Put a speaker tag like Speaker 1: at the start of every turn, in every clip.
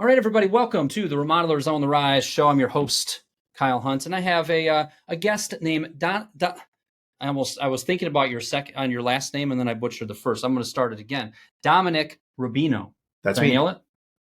Speaker 1: All right, everybody, welcome to the Remodelers on the Rise show. I'm your host, Kyle Hunt, and I have a guest named Don. I was thinking about your last name, and then I butchered the first. I'm going to start it again. Dominic Rubino.
Speaker 2: That's
Speaker 1: Did
Speaker 2: me.
Speaker 1: I nail it?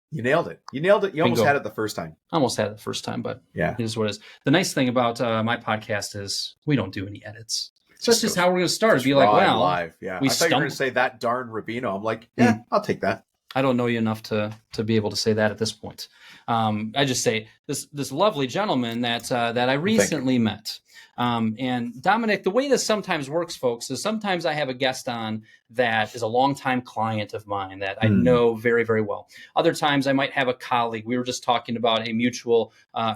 Speaker 2: You nailed it. You nailed it. You almost
Speaker 1: Bingo.
Speaker 2: had it the first time.
Speaker 1: I almost had it the first time, but
Speaker 2: Yeah,
Speaker 1: it is what it is. The nice thing about my podcast is we don't do any edits. So that's just
Speaker 2: goes-
Speaker 1: how we're going to start.
Speaker 2: Just
Speaker 1: Be like,
Speaker 2: raw and
Speaker 1: well,
Speaker 2: live. Yeah,
Speaker 1: we
Speaker 2: I thought you were going
Speaker 1: stumbled.
Speaker 2: to say that darn Rubino. I'm like, yeah, I'll take that.
Speaker 1: I don't know you enough to be able to say that at this point. I just say this lovely gentleman that I recently met. And Dominic, the way this sometimes works, folks, is sometimes I have a guest on that is a longtime client of mine that I know very, very well. Other times I might have a colleague. We were just talking about a mutual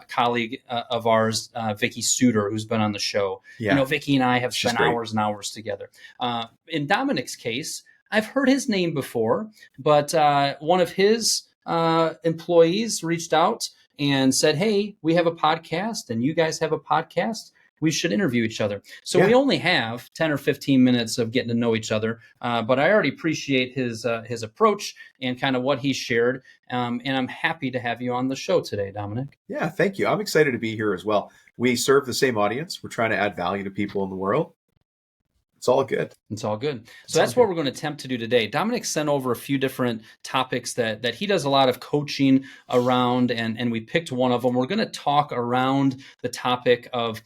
Speaker 1: colleague of ours, Vicky Suter, who's been on the show.
Speaker 2: Yeah.
Speaker 1: You know, Vicky and I have
Speaker 2: She's
Speaker 1: spent
Speaker 2: great.
Speaker 1: hours and hours together. In Dominic's case, I've heard his name before, but one of his employees reached out and said, hey, we have a podcast and you guys have a podcast. We should interview each other. So we only have 10 or 15 minutes of getting to know each other, but I already appreciate his approach and kind of what he shared. And I'm happy to have you on the show today, Dominic.
Speaker 2: Yeah, thank you. I'm excited to be here as well. We serve the same audience. We're trying to add value to people in the world. It's all good.
Speaker 1: It's all good. So that's what we're going to attempt to do today. Dominic sent over a few different topics that he does a lot of coaching around, and we picked one of them. We're going to talk around the topic of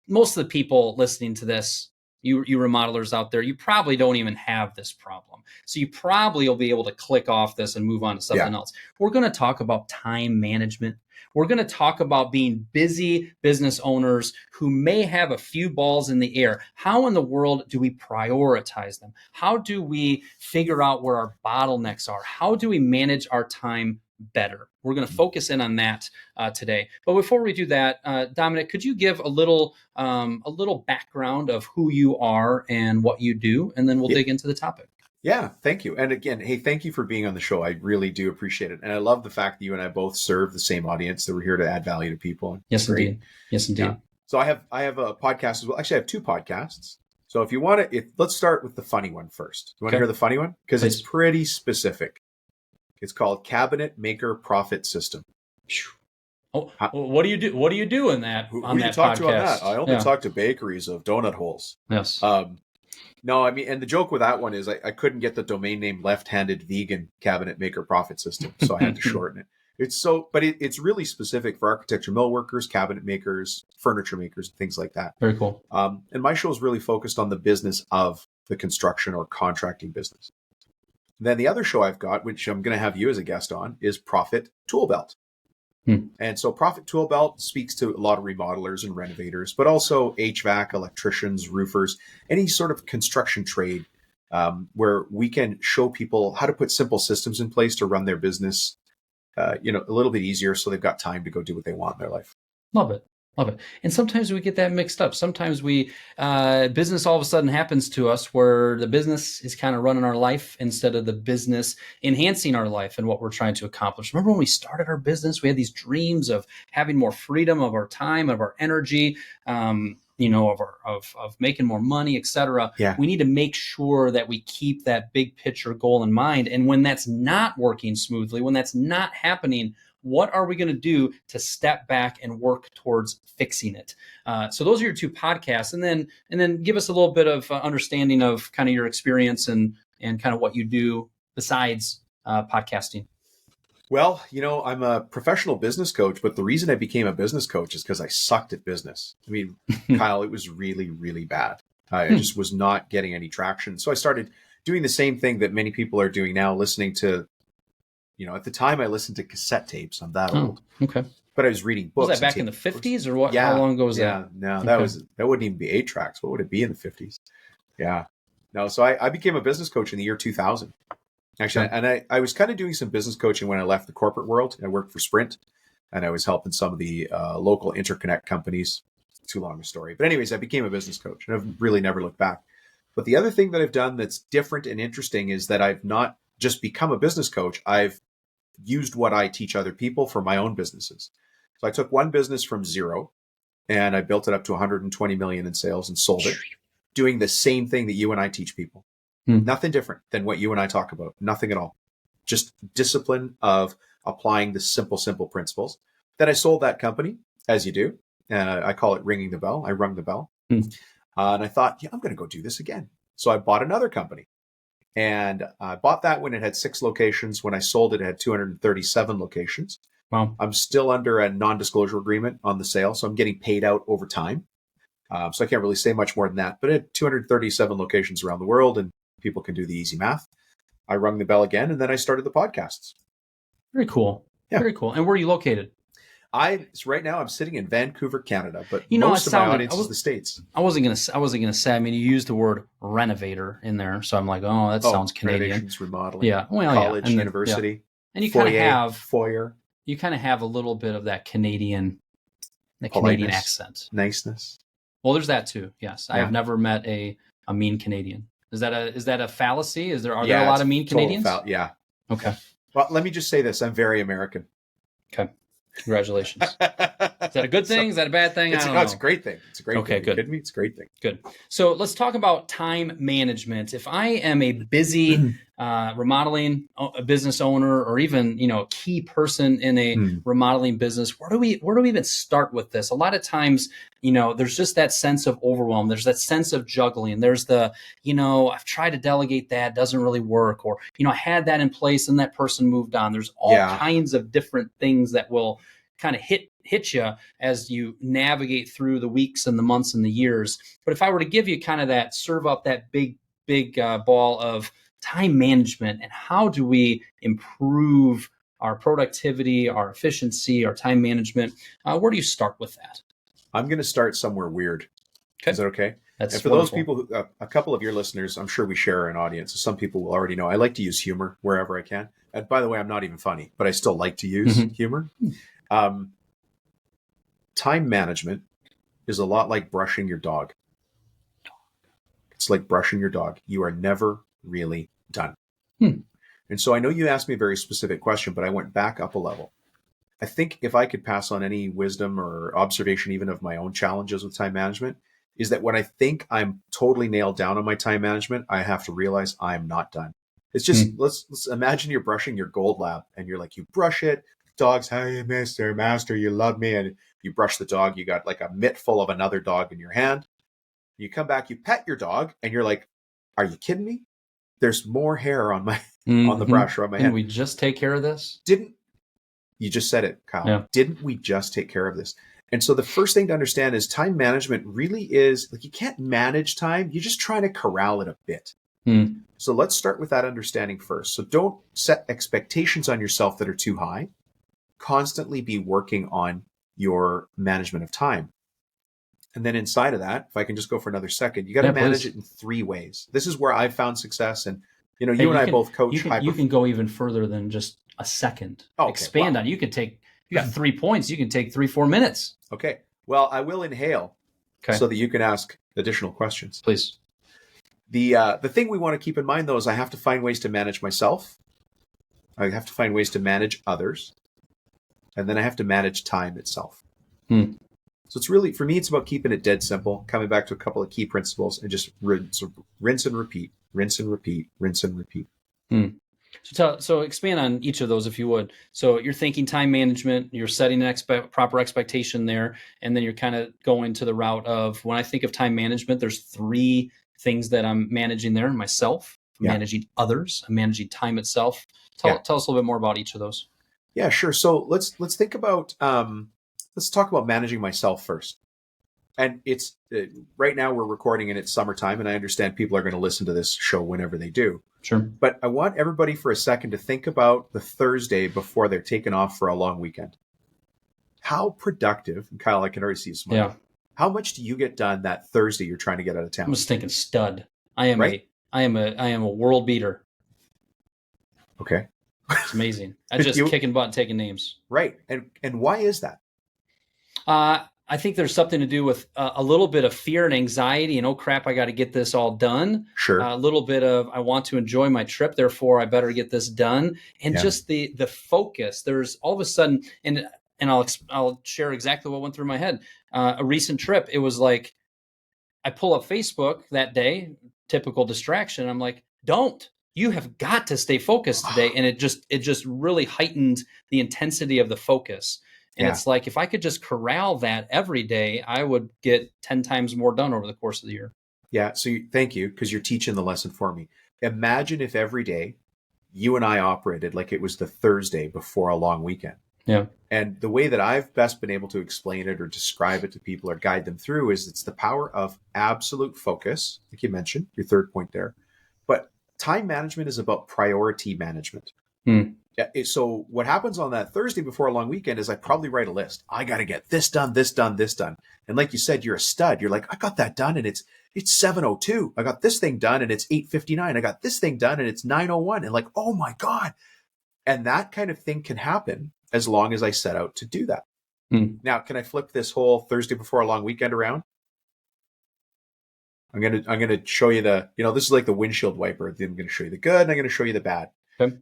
Speaker 1: most of the people listening to this, you remodelers out there, you probably don't even have this problem. So you probably will be able to click off this and move on to something else. We're going to talk about time management. We're going to talk about being busy business owners who may have a few balls in the air. How in the world do we prioritize them? How do we figure out where our bottlenecks are? How do we manage our time better? We're going to focus in on that today. But before we do that, Dominic, could you give a little background of who you are and what you do, and then we'll dig into the topic.
Speaker 2: Yeah, thank you. And again, hey, thank you for being on the show. I really do appreciate it. And I love the fact that you and I both serve the same audience, that we're here to add value to people.
Speaker 1: Yes, indeed. Yes, indeed. Yeah.
Speaker 2: So I have a podcast as well. Actually, I have two podcasts. So if you want to, let's start with the funny one first. You want to hear the funny one? Because it's pretty specific. It's called Cabinet Maker Profit System.
Speaker 1: Oh, what do you do? What do you do in that on that podcast?
Speaker 2: To on that? I only talk to bakeries of donut holes.
Speaker 1: Yes.
Speaker 2: No, I mean, and the joke with that one is I couldn't get the domain name Left-Handed Vegan Cabinet Maker Profit System, so I had to shorten it. It's really specific for architecture millworkers, cabinet makers, furniture makers, things like that.
Speaker 1: Very cool.
Speaker 2: And my show is really focused on the business of the construction or contracting business. Then the other show I've got, which I'm going to have you as a guest on, is Profit Tool Belt. And so Profit Tool Belt speaks to a lot of remodelers and renovators, but also HVAC, electricians, roofers, any sort of construction trade where we can show people how to put simple systems in place to run their business, a little bit easier so they've got time to go do what they want in their life.
Speaker 1: Love it. Love it. And sometimes we get that mixed up. Sometimes business all of a sudden happens to us where the business is kind of running our life instead of the business enhancing our life and what we're trying to accomplish. Remember when we started our business, we had these dreams of having more freedom of our time, of our energy, of making more money, et cetera.
Speaker 2: Yeah.
Speaker 1: We need to make sure that we keep that big picture goal in mind. And when that's not working smoothly, when that's not happening, what are we going to do to step back and work towards fixing it? So those are your two podcasts, and then give us a little bit of understanding of kind of your experience and kind of what you do besides podcasting.
Speaker 2: Well, I'm a professional business coach, but the reason I became a business coach is because I sucked at business. I mean, Kyle, it was really, really bad. I just was not getting any traction. So I started doing the same thing that many people are doing now, listening to, at the time I listened to cassette tapes. I'm that old.
Speaker 1: Okay.
Speaker 2: But I was reading books.
Speaker 1: Was that back in the 50s or what? Yeah. How long ago was that?
Speaker 2: Yeah, no, that wouldn't even be 8 tracks. What would it be in the 50s? Yeah. No, so I became a business coach in the year 2000. Actually, and I was kind of doing some business coaching when I left the corporate world. I worked for Sprint, and I was helping some of the local interconnect companies. Too long a story. But anyways, I became a business coach, and I've really never looked back. But the other thing that I've done that's different and interesting is that I've not just become a business coach. I've used what I teach other people for my own businesses. So I took one business from zero, and I built it up to 120 million in sales and sold it, doing the same thing that you and I teach people. Nothing different than what you and I talk about. Nothing at all. Just discipline of applying the simple principles. Then I sold that company, as you do. I call it ringing the bell. I rung the bell. And I thought, I'm going to go do this again. So I bought another company. And I bought that when it had 6 locations. When I sold it, it had 237 locations.
Speaker 1: Wow.
Speaker 2: I'm still under a non-disclosure agreement on the sale, so I'm getting paid out over time. So I can't really say much more than that. But it had 237 locations around the world, and people can do the easy math. I rung the bell again, and then I started the podcasts.
Speaker 1: Very cool. Yeah. Very cool. And where are you located?
Speaker 2: So right now I'm sitting in Vancouver, Canada, but most of my audience is the States.
Speaker 1: I wasn't gonna say. I mean, you used the word renovator in there, so I'm like, oh, that sounds Canadian.
Speaker 2: Renovations, remodeling,
Speaker 1: college,
Speaker 2: university,
Speaker 1: and you kind of have
Speaker 2: foyer.
Speaker 1: You kind of have a little bit of that Canadian accent,
Speaker 2: niceness.
Speaker 1: Well, there's that too. Yes, I have never met a mean Canadian. Is that a fallacy? Are there a lot of mean Canadians?
Speaker 2: Yeah.
Speaker 1: Okay.
Speaker 2: Well, let me just say this: I'm very American.
Speaker 1: Okay. Congratulations. Is that a good thing? Is that a bad thing?
Speaker 2: It's a great thing. It's a great thing.
Speaker 1: Okay, good.
Speaker 2: Kidding me? It's a great thing.
Speaker 1: Good. So let's talk about time management. If I am a busy remodeling a business owner, or even a key person in a remodeling business, where do we even start with this? A lot of times, there's just that sense of overwhelm. There's that sense of juggling. There's the, I've tried to delegate that, doesn't really work, or I had that in place and that person moved on. There's all kinds of different things that will kind of hit you as you navigate through the weeks and the months and the years. But if I were to give you kind of serve up that big ball of time management, and how do we improve our productivity, our efficiency, our time management, where do you start with that?
Speaker 2: I'm going to start somewhere weird. Okay. Is that okay?
Speaker 1: That's
Speaker 2: and for wonderful. Those people, a couple of your listeners, I'm sure we share an audience. So some people will already know I like to use humor wherever I can. And by the way, I'm not even funny, but I still like to use humor. Time management is a lot like brushing your dog. It's like brushing your dog. You are never really done. And so I know you asked me a very specific question, but I went back up a level. I think if I could pass on any wisdom or observation, even of my own challenges with time management, is that when I think I'm totally nailed down on my time management, I have to realize I'm not done. It's just, let's imagine you're brushing your gold lab, and you're like, you brush it. Dog's, hey, Mr. Master, you love me. And you brush the dog. You got like a mitt full of another dog in your hand. You come back, you pet your dog, and you're like, are you kidding me? There's more hair on my on the brush or on my hand.
Speaker 1: Didn't we just take care of this?
Speaker 2: You just said it, Kyle. Yeah. Didn't we just take care of this? And so the first thing to understand is time management really is like, you can't manage time. You're just trying to corral it a bit. So let's start with that understanding first. So don't set expectations on yourself that are too high. Constantly be working on your management of time. And then inside of that, if I can just go for another second, you got to manage it in 3 ways. This is where I've found success. And, you and I both coach.
Speaker 1: You can go even further than just a second. Okay. Expand on it. You got 3 points. You can take 3-4 minutes.
Speaker 2: Okay. Well, I will inhale so that you can ask additional questions.
Speaker 1: Please.
Speaker 2: The thing we want to keep in mind, though, is I have to find ways to manage myself. I have to find ways to manage others. And then I have to manage time itself. So it's really, for me, it's about keeping it dead simple, coming back to a couple of key principles, and just rinse and repeat, rinse and repeat, rinse and repeat.
Speaker 1: So expand on each of those if you would. So you're thinking time management, you're setting an proper expectation there, and then you're kind of going to the route of, when I think of time management, there's 3 things that I'm managing there: myself, managing others, and managing time itself. Tell us a little bit more about each of those.
Speaker 2: Yeah, sure. So let's think about let's talk about managing myself first. And it's right now we're recording and it's summertime, and I understand people are going to listen to this show whenever they do.
Speaker 1: Sure.
Speaker 2: But I want everybody for a second to think about the Thursday before they're taken off for a long weekend. How productive, and Kyle, I can already see you smiling. Yeah. How much do you get done that Thursday you're trying to get out of town?
Speaker 1: I'm just thinking stud. I am a world beater.
Speaker 2: Okay.
Speaker 1: It's amazing. I just kicking butt and taking names.
Speaker 2: Right. And why is that?
Speaker 1: I think there's something to do with a little bit of fear and anxiety, and, oh crap, I got to get this all done.
Speaker 2: Sure.
Speaker 1: A little bit of, I want to enjoy my trip, therefore I better get this done. And just the focus. There's all of a sudden, and I'll share exactly what went through my head. A recent trip, it was like, I pull up Facebook that day, typical distraction. I'm like, don't. you have got to stay focused today. And it just really heightened the intensity of the focus. And it's like, if I could just corral that every day, I would get 10 times more done over the course of the year.
Speaker 2: Yeah. So thank you, because you're teaching the lesson for me. Imagine if every day you and I operated like it was the Thursday before a long weekend.
Speaker 1: Yeah.
Speaker 2: And the way that I've best been able to explain it or describe it to people or guide them through is it's the power of absolute focus, like you mentioned, your third point there. But time management is about priority management. Yeah, so what happens on that Thursday before a long weekend is I probably write a list. I got to get this done, this done, this done. And like you said, you're a stud. You're like, I got that done and it's 7:02. I got this thing done and it's 8:59. I got this thing done and it's 9:01. And like, oh my God. And that kind of thing can happen as long as I set out to do that. Now, can I flip this whole Thursday before a long weekend around? I'm gonna show you this is like the windshield wiper. I'm going to show you the good and I'm going to show you the bad.
Speaker 1: Okay.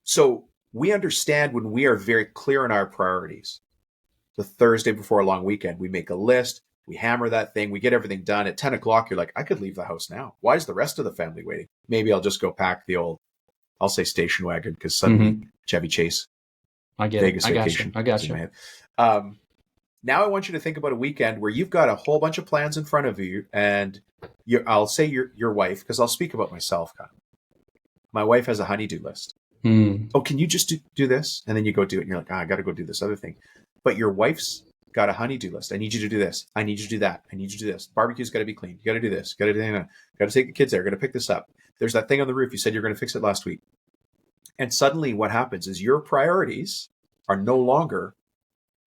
Speaker 2: So we understand when we are very clear on our priorities. The Thursday before a long weekend, we make a list, we hammer that thing, we get everything done. At 10 o'clock, you're like, I could leave the house now. Why is the rest of the family waiting? Maybe I'll just go pack the old, I'll say station wagon, because suddenly Chevy Chase.
Speaker 1: I get
Speaker 2: Vegas
Speaker 1: it.
Speaker 2: vacation.
Speaker 1: I got you.
Speaker 2: Now I want you to think about a weekend where you've got a whole bunch of plans in front of you, and I'll say your wife, because I'll speak about myself. My wife has a honey-do list. Oh, can you just do this? And then you go do it. And you're like, I got to go do this other thing. But your wife's got a honey-do list. I need you to do this. I need you to do that. I need you to do this. Barbecue's got to be clean. You got to do this. Got to do that. Got to take the kids there. Got to pick this up. There's that thing on the roof. You said you're going to fix it last week. And suddenly what happens is your priorities are no longer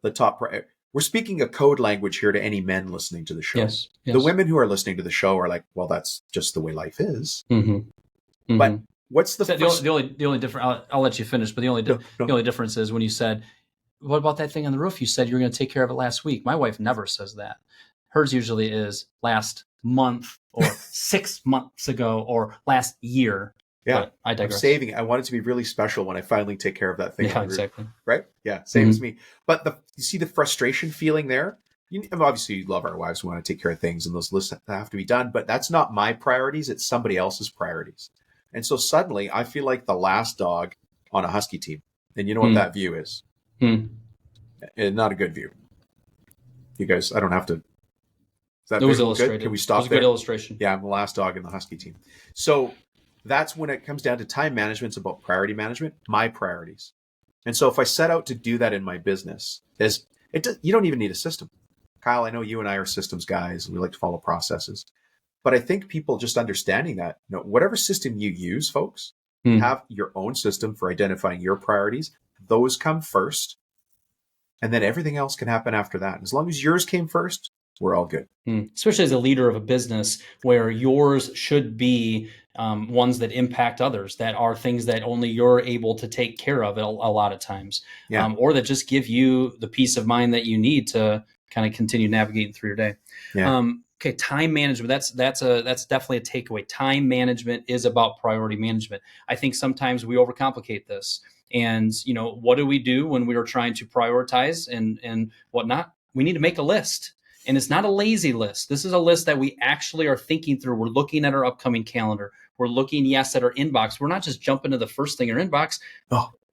Speaker 2: the top priority. We're speaking a code language here to any men listening to the show.
Speaker 1: Yes.
Speaker 2: The women who are listening to the show are like, well, that's just the way life is. But what's
Speaker 1: the only difference? I'll let you finish, but the only difference is when you said, "What about that thing on the roof?" You said you're going to take care of it last week. My wife never says that. Hers usually is last month or 6 months ago or last year.
Speaker 2: Yeah,
Speaker 1: but I digress.
Speaker 2: I'm saving it. I want it to be really special when I finally take care of that thing.
Speaker 1: Yeah, exactly.
Speaker 2: Right? Yeah, same as me. But you see the frustration feeling there? Obviously, you love our wives. We want to take care of things, and those lists have to be done. But that's not my priorities. It's somebody else's priorities. And so suddenly, I feel like the last dog on a Husky team. And you know what that view is? Not a good view. You guys, I don't have to. Is that
Speaker 1: was illustrated.
Speaker 2: Good? Can we stop there?
Speaker 1: It was a good illustration.
Speaker 2: Yeah, I'm the last dog in the Husky team. So that's when it comes down to time management. It's about priority management, my priorities. And so if I set out to do that in my business, you don't even need a system. Kyle, I know you and I are systems guys. We like to follow processes. But I think people just understanding that, whatever system you use, folks, have your own system for identifying your priorities. Those come first. And then everything else can happen after that. As long as yours came first, we're all good.
Speaker 1: Especially as a leader of a business where yours should be ones that impact others, that are things that only you're able to take care of a lot of times, or that just give you the peace of mind that you need to kind of continue navigating through your day. Okay, time management. That's definitely a takeaway. Time management is about priority management. I think sometimes we overcomplicate this. And what do we do when we are trying to prioritize and whatnot? We need to make a list. And it's not a lazy list. This is a list that we actually are thinking through. We're looking at our upcoming calendar. We're looking, at our inbox. We're not just jumping to the first thing in our inbox.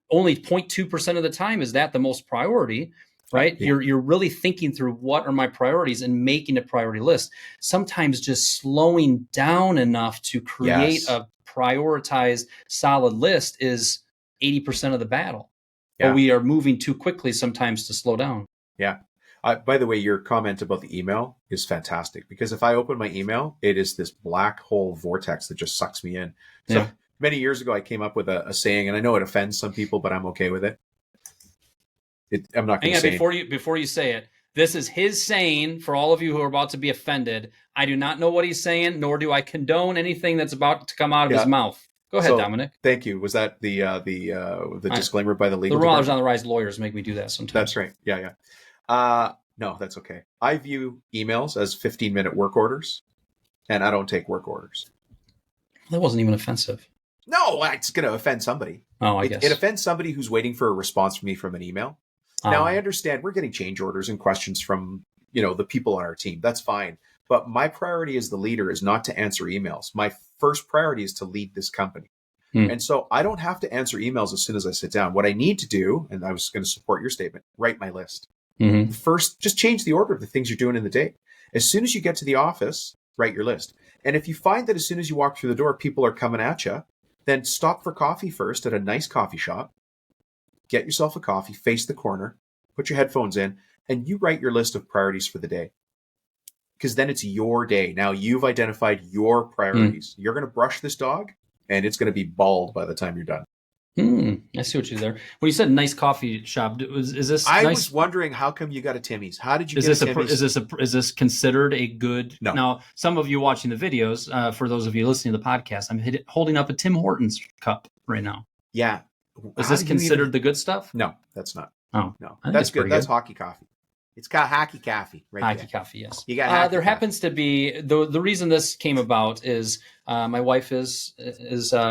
Speaker 1: Only 0.2% of the time is that the most priority, right? Yeah. You're really thinking through what are my priorities and making a priority list. Sometimes just slowing down enough to create a prioritized solid list is 80% of the battle. Yeah. But we are moving too quickly sometimes to slow down.
Speaker 2: Yeah. By the way, your comment about the email is fantastic, because if I open my email, it is this black hole vortex that just sucks me in. So many years ago, I came up with a saying, and I know it offends some people, but I'm okay with it. I'm not going to say
Speaker 1: it. Before you say it, this is his saying for all of you who are about to be offended. I do not know what he's saying, nor do I condone anything that's about to come out of his mouth. Go ahead, Dominic.
Speaker 2: Thank you. Was that the disclaimer by the legal department?
Speaker 1: The Remodelers on the Rise lawyers make me do that sometimes.
Speaker 2: That's right. Yeah. No, that's okay. I view emails as 15-minute work orders, and I don't take work orders.
Speaker 1: That wasn't even offensive.
Speaker 2: No, it's going to offend somebody.
Speaker 1: Oh, I guess.
Speaker 2: It offends somebody who's waiting for a response from me from an email. Now, I understand we're getting change orders and questions from, the people on our team. That's fine. But my priority as the leader is not to answer emails. My first priority is to lead this company. And so I don't have to answer emails as soon as I sit down. What I need to do, and I was going to support your statement, write my list. First, just change the order of the things you're doing in the day. As soon as you get to the office, write your list. And if you find that as soon as you walk through the door, people are coming at you, then stop for coffee first at a nice coffee shop. Get yourself a coffee, face the corner, put your headphones in, and you write your list of priorities for the day. Because then it's your day. Now you've identified your priorities. You're going to brush this dog, and it's going to be bald by the time you're done.
Speaker 1: I see what you did there. When you said nice coffee shop, is this?
Speaker 2: I
Speaker 1: nice?
Speaker 2: was wondering, how come you got a Timmy's? How did you get a Timmy's?
Speaker 1: Is this considered a good?
Speaker 2: No.
Speaker 1: Now, some of you watching the videos, for those of you listening to the podcast, I'm holding up a Tim Hortons cup right now.
Speaker 2: Yeah.
Speaker 1: Is this considered the good stuff?
Speaker 2: No, that's not.
Speaker 1: Oh,
Speaker 2: no, that's good. That's hockey coffee. It's got hockey coffee, right?
Speaker 1: Hockey coffee, yes. You got there coffee. Happens to be the reason this came about is my wife is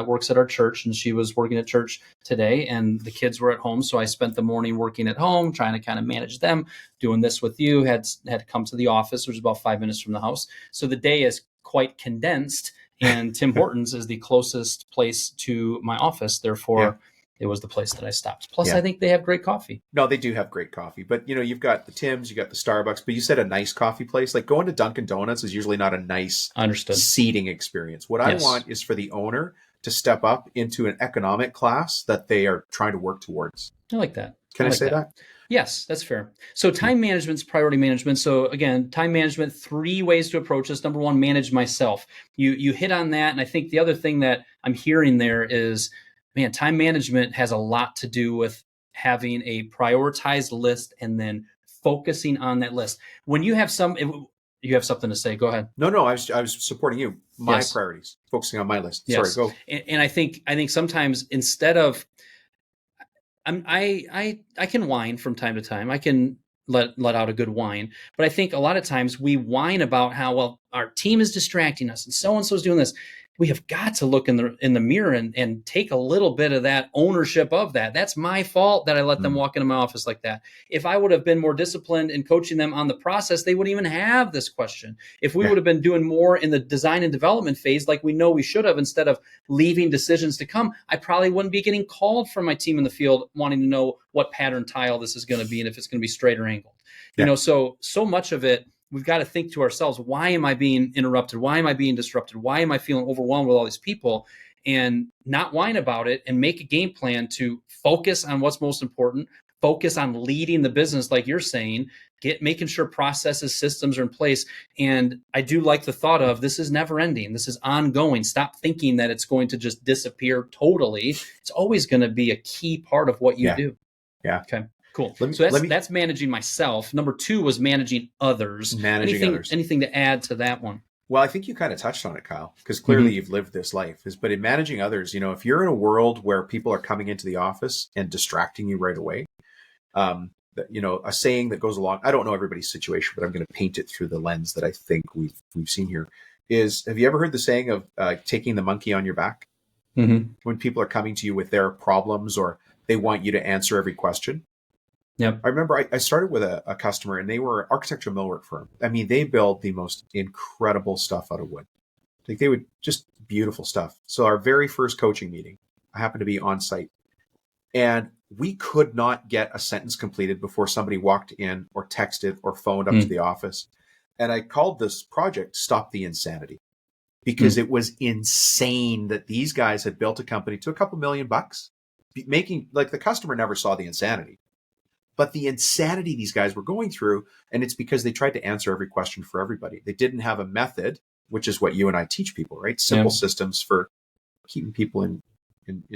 Speaker 1: works at our church, and she was working at church today, and the kids were at home, so I spent the morning working at home, trying to kind of manage them. Doing this with you, had to come to the office, which is about 5 minutes from the house, so the day is quite condensed. And Tim Hortons is the closest place to my office, therefore. Yeah. It was the place that I stopped. Plus, I think they have great coffee.
Speaker 2: No, they do have great coffee. But, you've got the Tim's, you got the Starbucks, but you said a nice coffee place. Like going to Dunkin' Donuts is usually not a nice seating experience. What I want is for the owner to step up into an economic class that they are trying to work towards.
Speaker 1: I like that.
Speaker 2: Can I say that?
Speaker 1: Yes, that's fair. So time management's priority management. So again, time management, 3 ways to approach this. Number 1, manage myself. You hit on that. And I think the other thing that I'm hearing there is, man, time management has a lot to do with having a prioritized list and then focusing on that list. When you have something to say, go ahead.
Speaker 2: No, I was supporting you. My priorities, focusing on my list.
Speaker 1: Yes.
Speaker 2: Sorry, go.
Speaker 1: And I think sometimes instead of, I can whine from time to time. I can let out a good whine, but I think a lot of times we whine about how, well, our team is distracting us and so is doing this. We have got to look in the mirror and take a little bit of that ownership of that. That's my fault that I let them walk into my office like that. If I would have been more disciplined in coaching them on the process, they wouldn't even have this question. If we would have been doing more in the design and development phase, like we know we should have, instead of leaving decisions to come, I probably wouldn't be getting called from my team in the field wanting to know what pattern tile this is going to be and if it's going to be straight or angled. So much of it, we've got to think to ourselves, why am I being interrupted? Why am I being disrupted? Why am I feeling overwhelmed with all these people? And not whine about it and make a game plan to focus on what's most important, focus on leading the business, like you're saying, making sure processes, systems are in place. And I do like the thought of, this is never ending. This is ongoing. Stop thinking that it's going to just disappear totally. It's always going to be a key part of what you do.
Speaker 2: Yeah.
Speaker 1: Okay. Cool. That's managing myself. Number 2 was managing others. Anything to add to that one?
Speaker 2: Well, I think you kind of touched on it, Kyle, because clearly you've lived this life. But in managing others, if you're in a world where people are coming into the office and distracting you right away, a saying that goes along, I don't know everybody's situation, but I'm going to paint it through the lens that I think we've seen here, is, have you ever heard the saying of taking the monkey on your back? When people are coming to you with their problems or they want you to answer every question?
Speaker 1: Yep.
Speaker 2: I remember I started with a customer, and they were an architectural millwork firm. I mean, they build the most incredible stuff out of wood. Like, they would just beautiful stuff. So our very first coaching meeting, I happened to be on site, and we could not get a sentence completed before somebody walked in or texted or phoned up to the office. And I called this project Stop the Insanity, because it was insane that these guys had built a company to a couple $1 million, making, like, the customer never saw the insanity. But the insanity these guys were going through, and it's because they tried to answer every question for everybody. They didn't have a method, which is what you and I teach people, right? Simple systems for keeping people in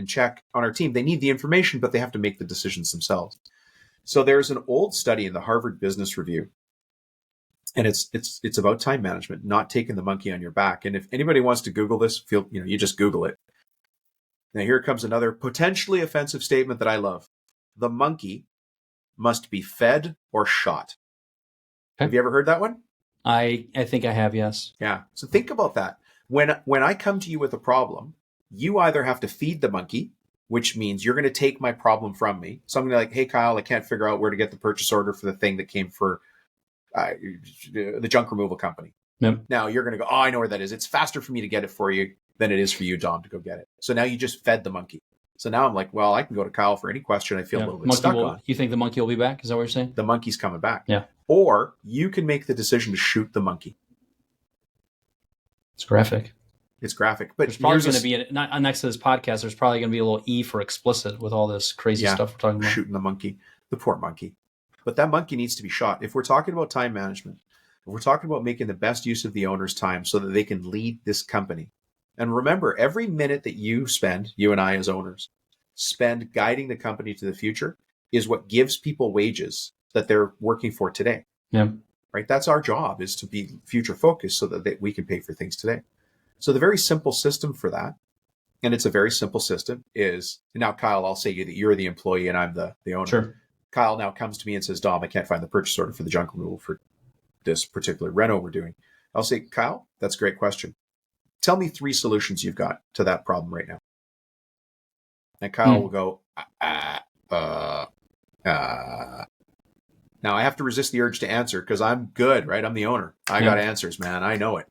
Speaker 2: check on our team. They need the information, but they have to make the decisions themselves. So there's an old study in the Harvard Business Review, and it's about time management, not taking the monkey on your back. And if anybody wants to Google this, you just Google it. Now here comes another potentially offensive statement that I love. The monkey must be fed or shot. Okay. Have you ever heard that one?
Speaker 1: I think I have, yes.
Speaker 2: Yeah. So think about that. When I come to you with a problem, you either have to feed the monkey, which means you're going to take my problem from me. So I'm going to like, hey, Kyle, I can't figure out where to get the purchase order for the thing that came for the junk removal company.
Speaker 1: Yep.
Speaker 2: Now you're going to go, oh, I know where that is. It's faster for me to get it for you. than it is for you, Dom, to go get it. So now you just fed the monkey. So now I'm like, well, I can go to Kyle for any question I feel a little bit stuck on.
Speaker 1: You think the monkey will be back? Is that what you're saying?
Speaker 2: The monkey's coming back.
Speaker 1: Yeah.
Speaker 2: Or you can make the decision to shoot the monkey.
Speaker 1: It's graphic.
Speaker 2: It's graphic. But
Speaker 1: there's probably going to be, next to this podcast, there's probably going to be a little E for explicit with all this crazy stuff we're talking about.
Speaker 2: Shooting the monkey. The poor monkey. But that monkey needs to be shot. If we're talking about time management, if we're talking about making the best use of the owner's time so that they can lead this company. And remember, every minute that you spend, you and I as owners, spend guiding the company to the future is what gives people wages that they're working for today.
Speaker 1: Yeah.
Speaker 2: Right? That's our job, is to be future focused so that we can pay for things today. So the very simple system for that, and it's a very simple system, is, and now Kyle, I'll say that you're the employee and I'm the owner.
Speaker 1: Sure.
Speaker 2: Kyle now comes to me and says, Dom, I can't find the purchase order for the junk removal for this particular reno we're doing. I'll say, Kyle, that's a great question. Tell me 3 solutions you've got to that problem right now. And Kyle will go, Now I have to resist the urge to answer because I'm good, right? I'm the owner. I got answers, man. I know it.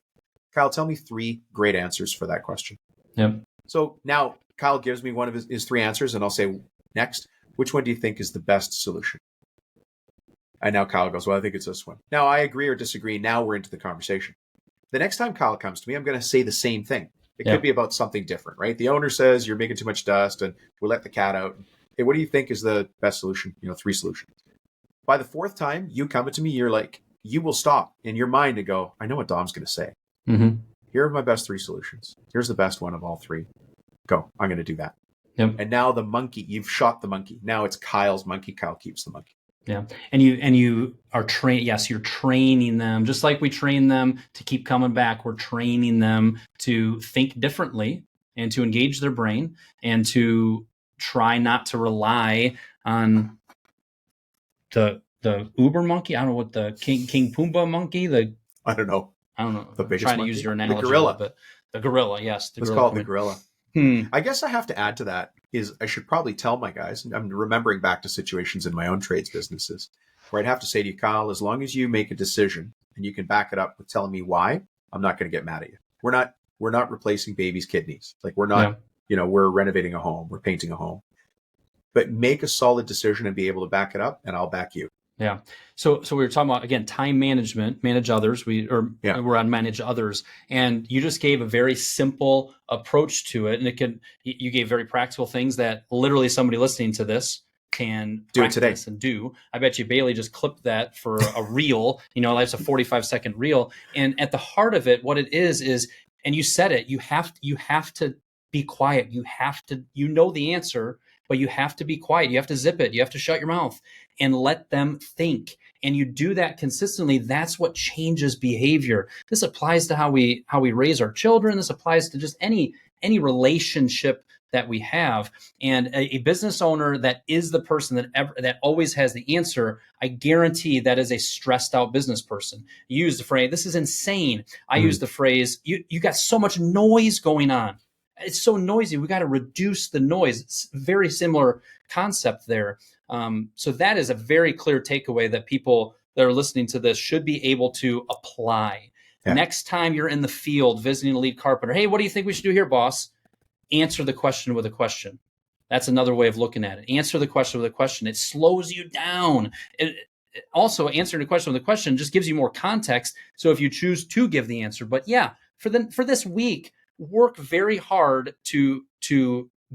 Speaker 2: Kyle, tell me 3 great answers for that question.
Speaker 1: Yep.
Speaker 2: So now Kyle gives me one of his 3 answers and I'll say, next, which one do you think is the best solution? And now Kyle goes, well, I think it's this one. Now I agree or disagree. Now we're into the conversation. The next time Kyle comes to me, I'm going to say the same thing. It could be about something different, right? The owner says you're making too much dust and we'll let the cat out. Hey, what do you think is the best solution? 3 solutions. By the 4th time you come to me, you're like, you will stop in your mind to go, I know what Dom's going to say.
Speaker 1: Mm-hmm.
Speaker 2: Here are my best 3 solutions. Here's the best one of all 3. Go. I'm going to do that.
Speaker 1: Yep.
Speaker 2: And now the monkey, you've shot the monkey. Now it's Kyle's monkey. Kyle keeps the monkey.
Speaker 1: Yeah. And you are trained. Yes, you're training them just like we train them to keep coming back. We're training them to think differently and to engage their brain and to try not to rely on the Uber monkey. I don't know what the King Pumbaa monkey,
Speaker 2: I don't know.
Speaker 1: The biggest trying to use your analogy.
Speaker 2: The gorilla.
Speaker 1: But the gorilla, yes.
Speaker 2: Let's call it the gorilla. I guess I have to add to that is I should probably tell my guys, and I'm remembering back to situations in my own trades businesses where I'd have to say to you, Kyle, as long as you make a decision and you can back it up with telling me why, I'm not going to get mad at you. We're not replacing babies' kidneys. Like we're not, we're renovating a home, we're painting a home. But make a solid decision and be able to back it up, and I'll back you.
Speaker 1: Yeah. So we were talking about, again, time management, manage others. We're on manage others. And you just gave a very simple approach to it. And you gave very practical things that literally somebody listening to this can
Speaker 2: do it today
Speaker 1: and do. I bet you Bailey just clipped that for a reel, that's a 45-second reel. And at the heart of it, what it is, and you said it, you have to be quiet. You have to, the answer, but you have to be quiet. You have to zip it. You have to shut your mouth and let them think. And you do that consistently. That's what changes behavior. This applies to how we raise our children. This applies to just any relationship that we have. And a business owner that is the person that always has the answer, I guarantee that is a stressed out business person. You use the phrase, this is insane. I use the phrase, you got so much noise going on. It's so noisy. We got to reduce the noise. It's a very similar concept there. So that is a very clear takeaway that people that are listening to this should be able to apply. Yeah. Next time you're in the field visiting a lead carpenter, hey, what do you think we should do here, boss? Answer the question with a question. That's another way of looking at it. Answer the question with a question. It slows you down. Also, answering the question with a question just gives you more context. So if you choose to give the answer, but for this week, work very hard to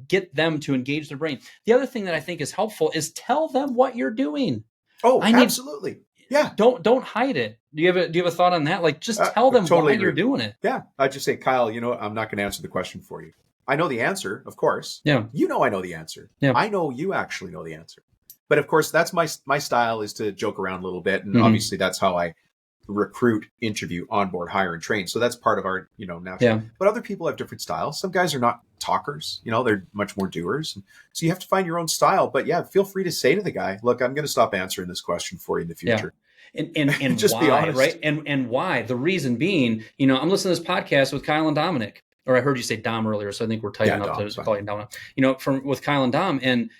Speaker 1: get them to engage their brain. The other thing that I think is helpful is tell them what you're doing.
Speaker 2: Oh, absolutely. Yeah.
Speaker 1: Don't hide it. Do you have a thought on that? Like just tell them why you're doing it.
Speaker 2: Yeah. I'd just say, Kyle, I'm not going to answer the question for you. I know the answer, of course.
Speaker 1: Yeah.
Speaker 2: I know the answer.
Speaker 1: Yeah.
Speaker 2: I know you actually know the answer. But of course, that's my style is to joke around a little bit. And obviously that's how I recruit, interview, onboard, hire, and train. So that's part of our, natural. Yeah. But other people have different styles. Some guys are not talkers, they're much more doers. And so you have to find your own style. But feel free to say to the guy, look, I'm going to stop answering this question for you in the future.
Speaker 1: Yeah. And
Speaker 2: just
Speaker 1: why,
Speaker 2: be honest.
Speaker 1: Right? And why? The reason being, I'm listening to this podcast with Kyle and Dominic, or I heard you say Dom earlier, so I think we're tightening up to call you Dom. With Kyle and Dom, and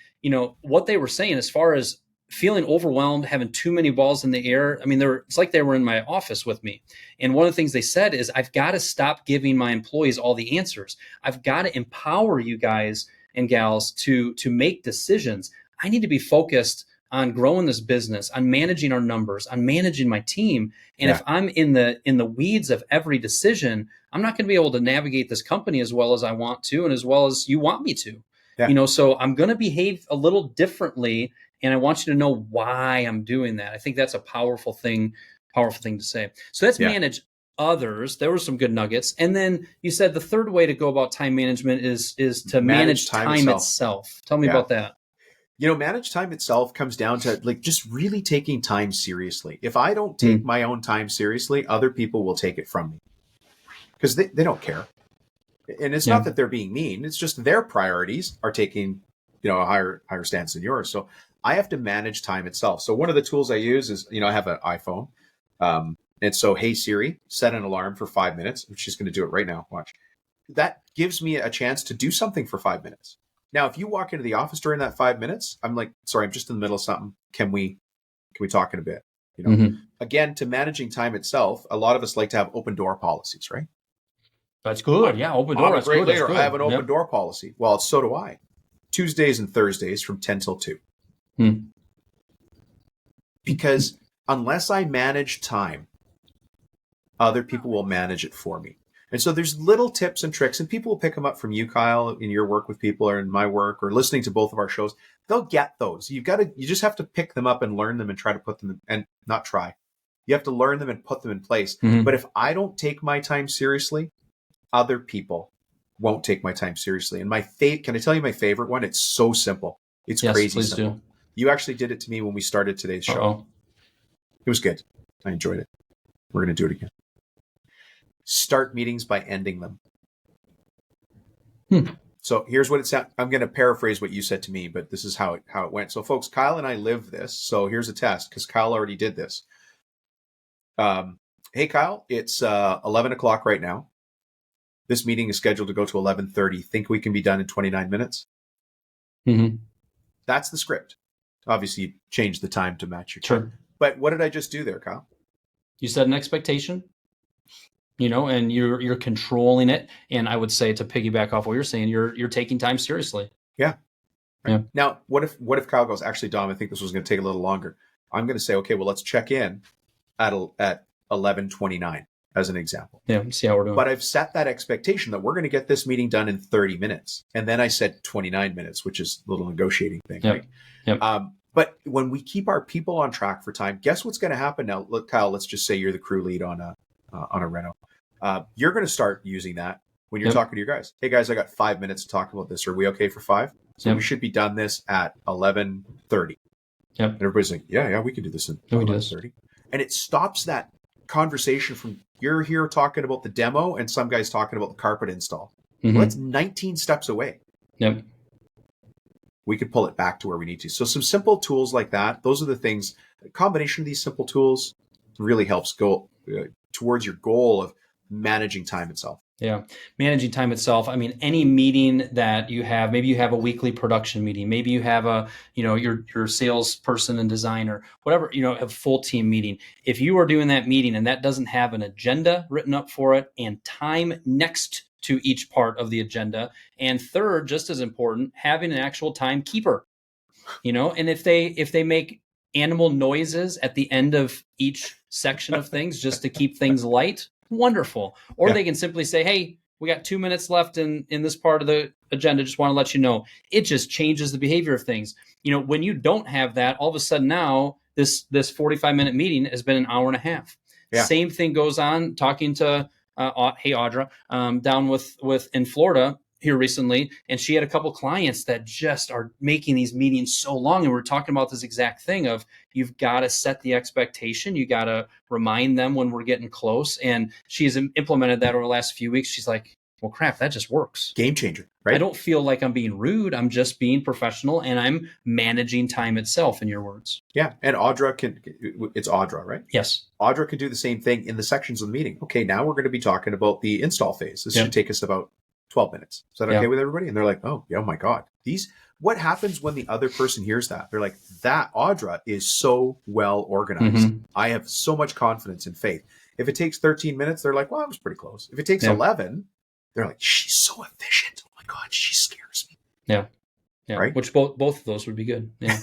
Speaker 1: what they were saying as far as feeling overwhelmed, having too many balls in the air. I mean, it's like they were in my office with me. And one of the things they said is, I've got to stop giving my employees all the answers. I've got to empower you guys and gals to make decisions. I need to be focused on growing this business, on managing our numbers, on managing my team. And if I'm in the weeds of every decision, I'm not going to be able to navigate this company as well as I want to, and as well as you want me to. So I'm going to behave a little differently, and I want you to know why I'm doing that. I think that's a powerful thing to say. So that's manage others. There were some good nuggets. And then you said the third way to go about time management is to manage time itself. Tell me about that.
Speaker 2: Manage time itself comes down to just really taking time seriously. If I don't take my own time seriously, other people will take it from me because they don't care. And it's not that they're being mean. It's just their priorities are taking, a higher stance than yours. So I have to manage time itself. So one of the tools I use is, I have an iPhone. And so, hey, Siri, set an alarm for 5 minutes. She's going to do it right now. Watch. That gives me a chance to do something for 5 minutes. Now, if you walk into the office during that 5 minutes, I'm like, sorry, I'm just in the middle of something. Can we talk in a bit? Again, to managing time itself, a lot of us like to have open door policies, right?
Speaker 1: That's good. Yeah, open door.
Speaker 2: I'm a great leader. I have an open door policy. Well, so do I. Tuesdays and Thursdays from 10 till 2. Because unless I manage time, other people will manage it for me. And so there's little tips and tricks, and people will pick them up from you, Kyle, in your work with people, or in my work, or listening to both of our shows. They'll get those. You just have to pick them up and learn them and try to put them in, and not try. You have to learn them and put them in place. But if I don't take my time seriously, other people won't take my time seriously. And can I tell you my favorite one? It's so simple. It's crazy simple. Do. You actually did it to me when we started today's show. It was good. I enjoyed it. We're going to do it again. Start meetings by ending them. So here's what it sounds. I'm going to paraphrase what you said to me, but this is how it went. So folks, Kyle and I live this. So here's a test because Kyle already did this. Hey, Kyle, it's 11 o'clock right now. This meeting is scheduled to go to 11:30. Think we can be done in 29 minutes? That's the script. Obviously, you change the time to match your time. But what did I just do there, Kyle?
Speaker 1: You set an expectation, and you're controlling it. And I would say, to piggyback off what you're saying, you're taking time seriously.
Speaker 2: Yeah. Now, what if Kyle goes, actually, Dom, I think this was going to take a little longer. I'm going to say, okay, well, let's check in at 11:29 as an example.
Speaker 1: Yeah, see how we're doing.
Speaker 2: But I've set that expectation that we're going to get this meeting done in 30 minutes. And then I said 29 minutes, which is a little negotiating thing, right? But when we keep our people on track for time, guess what's going to happen now? Look, Kyle, let's just say you're the crew lead on a reno. You're going to start using that when you're talking to your guys. Hey guys, I got 5 minutes to talk about this. Are we okay for 5? So we should be done this at 11:30. And everybody's like, yeah, we can do this in 11:30. And it stops that conversation from you're here talking about the demo and some guy's talking about the carpet install. Well, that's 19 steps away. We could pull it back to where we need to. So some simple tools like that, those are the things. A combination of these simple tools really helps go towards your goal of managing time itself.
Speaker 1: Yeah. Managing time itself. I mean, any meeting that you have, maybe you have a weekly production meeting, maybe you have your salesperson and designer, whatever, a full team meeting. If you are doing that meeting and that doesn't have an agenda written up for it and time next to each part of the agenda, and third, just as important, having an actual timekeeper, and if they make animal noises at the end of each section of things just to keep things light, wonderful. Or they can simply say, hey, we got 2 minutes left in this part of the agenda. Just want to let you know. It just changes the behavior of things. When you don't have that, all of a sudden now this 45-minute meeting has been an hour and a half. Same thing goes on talking to, hey, Audra, down with in Florida here recently. And she had a couple clients that just are making these meetings so long. And we're talking about this exact thing of you've got to set the expectation. You got to remind them when we're getting close. And she's implemented that over the last few weeks. She's like, well, crap, that just works.
Speaker 2: Game changer, right?
Speaker 1: I don't feel like I'm being rude. I'm just being professional and I'm managing time itself, in your words.
Speaker 2: Yeah. And Audra it's Audra, right?
Speaker 1: Yes.
Speaker 2: Audra can do the same thing in the sections of the meeting. Okay, now we're going to be talking about the install phase. This should take us about 12 minutes. Is that okay with everybody? And they're like, oh my God, what happens when the other person hears that? They're like, that Audra is so well organized.
Speaker 1: Mm-hmm.
Speaker 2: I have so much confidence and faith. If it takes 13 minutes, they're like, well, I was pretty close. If it takes 11, they're like, she's so efficient. Oh my God, she scares me.
Speaker 1: Yeah. Yeah.
Speaker 2: Right?
Speaker 1: Which both of those would be good. Yeah.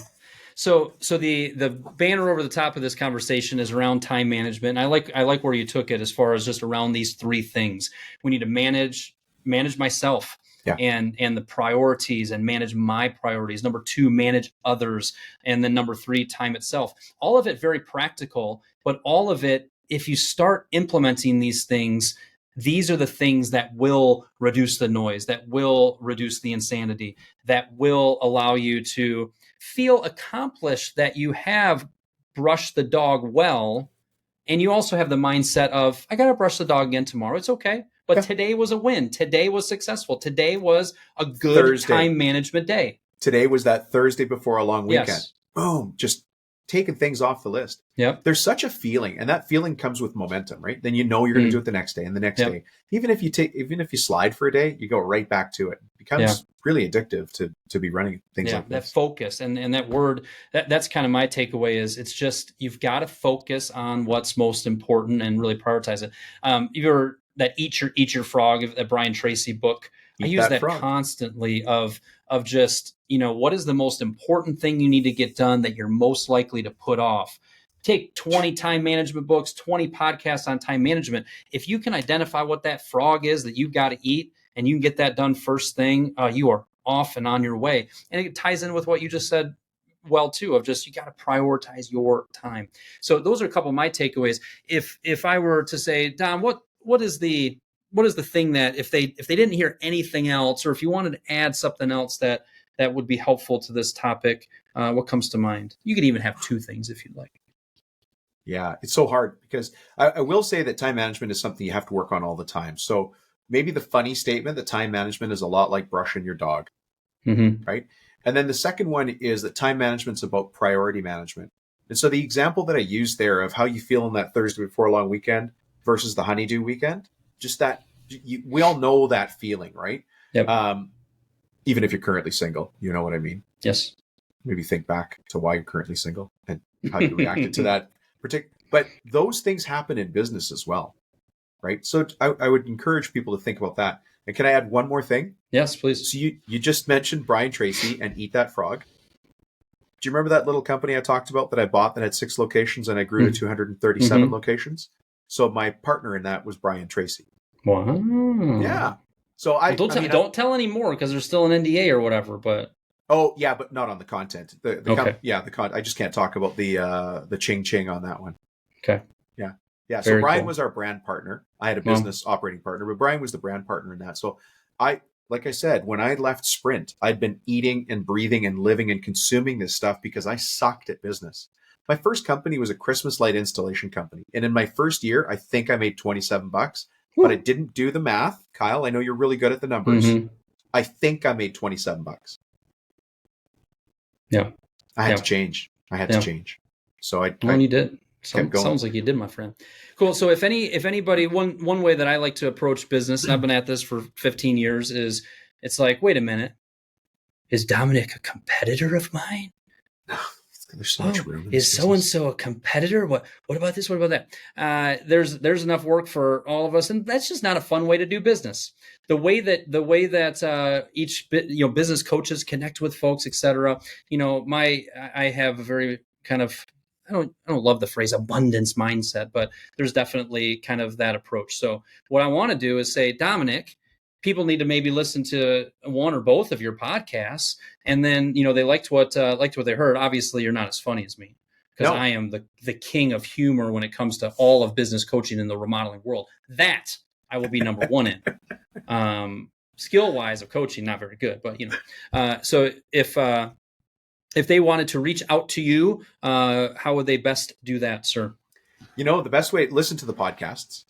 Speaker 1: So the banner over the top of this conversation is around time management. And I like where you took it as far as just around these three things. We need to manage myself and the priorities and manage my priorities. Number 2, manage others. And then number 3, time itself. All of it very practical, but all of it, if you start implementing these things, these are the things that will reduce the noise, that will reduce the insanity, that will allow you to feel accomplished that you have brushed the dog well. And you also have the mindset of, I got to brush the dog again tomorrow. It's okay. But today was a win. Today was successful. Today was a good time management day.
Speaker 2: Today was that Thursday before a long weekend.
Speaker 1: Yes.
Speaker 2: Boom. Just taking things off the list.
Speaker 1: Yep.
Speaker 2: There's such a feeling, and that feeling comes with momentum, right? Then you know you're going to do it the next day and the next day. Even if you slide for a day, you go right back to it. It becomes really addictive to be running things like this.
Speaker 1: That focus and that word, that's kind of my takeaway is it's just, you've got to focus on what's most important and really prioritize it. You're that Eat Your Frog, that Brian Tracy book. I use that constantly of just, what is the most important thing you need to get done that you're most likely to put off? Take 20 time management books, 20 podcasts on time management. If you can identify what that frog is that you've got to eat and you can get that done first thing, you are off and on your way. And it ties in with what you just said well too, of just, you got to prioritize your time. So those are a couple of my takeaways. If I were to say, Dom, what is the thing that if they didn't hear anything else, or if you wanted to add something else that would be helpful to this topic, what comes to mind? You could even have 2 things if you'd like.
Speaker 2: Yeah, it's so hard because I will say that time management is something you have to work on all the time. So maybe the funny statement that time management is a lot like brushing your dog, right? And then the second one is that time management's about priority management. And so the example that I used there of how you feel on that Thursday before a long weekend versus the honeydew weekend, just that we all know that feeling, right?
Speaker 1: Yep.
Speaker 2: Even if you're currently single, you know what I mean?
Speaker 1: Yes.
Speaker 2: Maybe think back to why you're currently single and how you reacted to that. But those things happen in business as well, right? So I would encourage people to think about that. And can I add one more thing?
Speaker 1: Yes, please.
Speaker 2: So you just mentioned Brian Tracy and Eat That Frog. Do you remember that little company I talked about that I bought that had 6 locations and I grew to 237 locations? So my partner in that was Brian Tracy.
Speaker 1: Wow.
Speaker 2: Yeah. So
Speaker 1: don't tell any more because there's still an NDA or whatever, but.
Speaker 2: Oh yeah, but not on the content.
Speaker 1: Okay.
Speaker 2: I just can't talk about the ching on that one.
Speaker 1: Okay.
Speaker 2: Yeah. Yeah.
Speaker 1: Very
Speaker 2: so Brian
Speaker 1: cool.
Speaker 2: was our brand partner. I had a business operating partner, but Brian was the brand partner in that. So like I said, when I left Sprint, I'd been eating and breathing and living and consuming this stuff because I sucked at business. My first company was a Christmas light installation company. And in my first year, I think I made $27, but I didn't do the math. Kyle, I know you're really good at the numbers. I think I made $27.
Speaker 1: Yeah.
Speaker 2: I had to change. to change. So
Speaker 1: you did. Sounds like you did, my friend. Cool. So if anybody, one way that I like to approach business, and I've been at this for 15 years, is it's like, wait a minute, is Dominic a competitor of mine?
Speaker 2: There's so much room.
Speaker 1: Is so-and-so a competitor? What about this? What about that? There's enough work for all of us. And that's just not a fun way to do business. The way that each business coaches connect with folks, et cetera. I have a very kind of, I don't love the phrase abundance mindset, but there's definitely kind of that approach. So what I want to do is say, Dominic, people need to maybe listen to one or both of your podcasts, and then they liked what they heard. Obviously, you're not as funny as me because I am the king of humor when it comes to all of business coaching in the remodeling world. That I will be number one in. Skill wise of coaching, not very good, but so if they wanted to reach out to you, how would they best do that, sir?
Speaker 2: The best way, listen to the podcasts.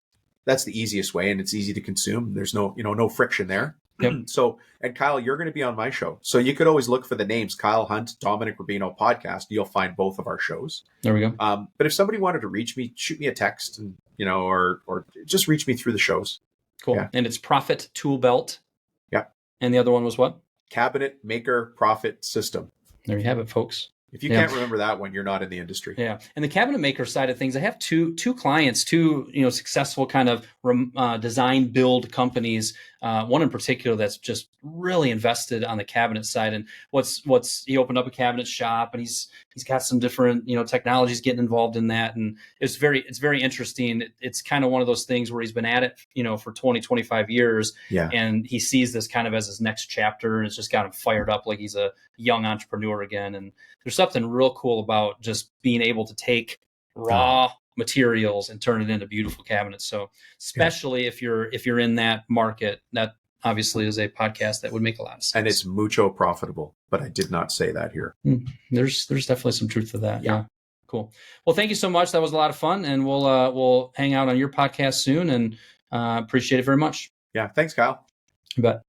Speaker 2: That's the easiest way, and it's easy to consume. There's no friction there.
Speaker 1: Yep.
Speaker 2: So, and Kyle, you're going to be on my show. So you could always look for the names, Kyle Hunt, Dominic Rubino podcast. You'll find both of our shows.
Speaker 1: There we go.
Speaker 2: But if somebody wanted to reach me, shoot me a text and, or just reach me through the shows.
Speaker 1: Cool.
Speaker 2: Yeah.
Speaker 1: And it's Profit Tool Belt.
Speaker 2: Yeah.
Speaker 1: And the other one was what?
Speaker 2: Cabinet Maker Profit System.
Speaker 1: There you have it, folks.
Speaker 2: If you can't remember that one, you're not in the industry.
Speaker 1: Yeah. And the cabinet maker side of things, I have two clients, two successful kind of design build companies. One in particular that's just really invested on the cabinet side. And he opened up a cabinet shop, and he's got some different technologies getting involved in that. And it's very interesting. It's kind of one of those things where he's been at it for 20, 25 years.
Speaker 2: Yeah.
Speaker 1: And he sees this kind of as his next chapter, and it's just got him fired up like he's a young entrepreneur again. And there's something real cool about just being able to take raw materials and turn it into beautiful cabinets. So especially if you're in that market, that obviously is a podcast that would make a lot of sense.
Speaker 2: And it's mucho profitable, but I did not say that here.
Speaker 1: There's definitely some truth to that. Yeah. Cool. Well, thank you so much. That was a lot of fun, and we'll hang out on your podcast soon, and appreciate it very much.
Speaker 2: Yeah. Thanks, Kyle.
Speaker 1: You bet.